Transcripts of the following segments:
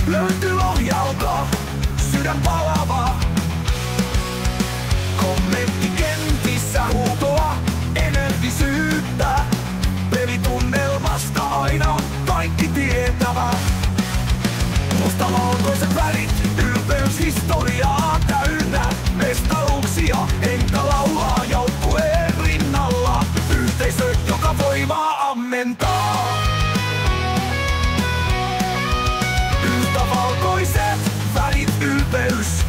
Löytyy Lohjalta sydän palava. Kommenttikentissä huutoa, energisyyttä. Pelitunnelmasta aina kaikki tietävä. Mustavalkoiset värit, ylpeys historiaa täynnä. Mestaruuksia, enkä laulaa joukkueen rinnalla. Yhteisö, joka voimaa ammentaa. Yhtä valkoiset värit, ylpeys,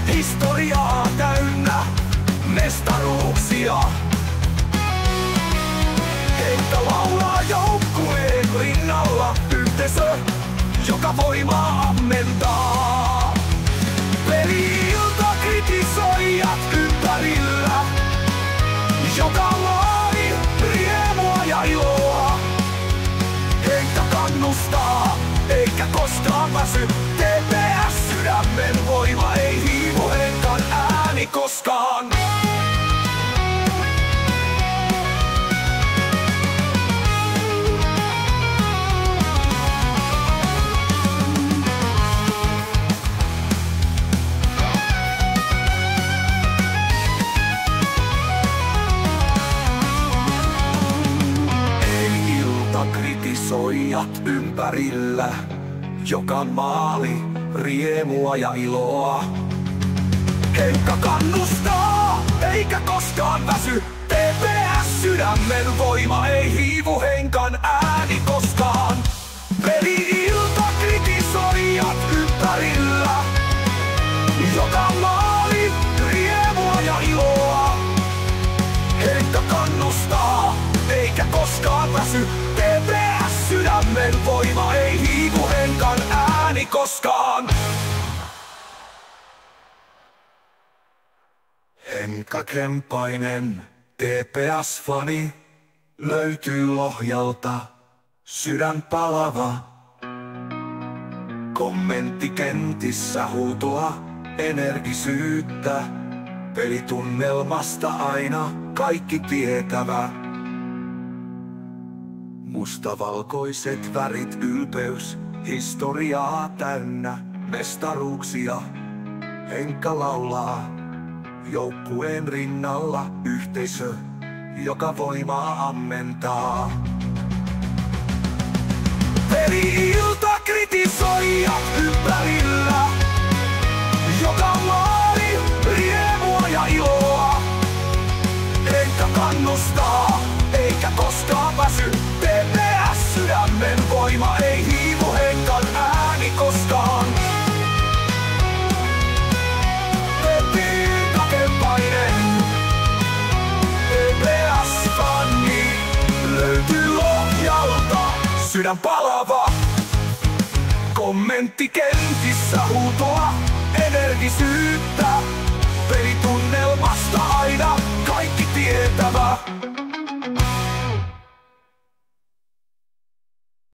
historiaa täynnä. Mestaruuksia, enkä laulaa joukkueen rinnalla. Yhteisö, joka voimaa ammentaa. Peli-ilta kritisoijat ympärillä, joka laadi riemua ja iloa. Heitä kannustaa, eikä koskaan väsy. TPS sydämen voima, ei hiivu henkan ääni koskaan. Kritisoijat ympärillä, joka maali riemua ja iloa. Henkka kannustaa, eikä koskaan väsy. TPS sydämen voima, ei hiivu henkan ääni koskaan. Peli-ilta kritisoijat ympärillä, joka maali riemua ja iloa. Henkka kannustaa, eikä koskaan väsy. TPS sydämen voima, ei hiivu henkan ääni koskaan. Henkka Krempainen, TPS-fani, löytyy Lohjalta sydän palava. Kommenttikentissä huutoa, energisyyttä. Pelitunnelmasta aina kaikki tietävä. Mustavalkoiset värit, ylpeys, historiaa täynnä. Mestaruuksia, Henkka laulaa joukkueen rinnalla. Yhteisö, joka voimaa ammentaa. Peli-ilta kritisoijat ympärillä, joka laadi riemua ja iloa. Henkka kannustaa, eikä koskaan väsy. TPS sydämen voima, ei hiivu henkan ääni koskaan. Henkka Krempainen, TPS-fani, löytyy Lohjalta sydän palava. Kommenttikentissä huutoa, energisyyttä. Pelitunnelmasta aina kaikki tietävä.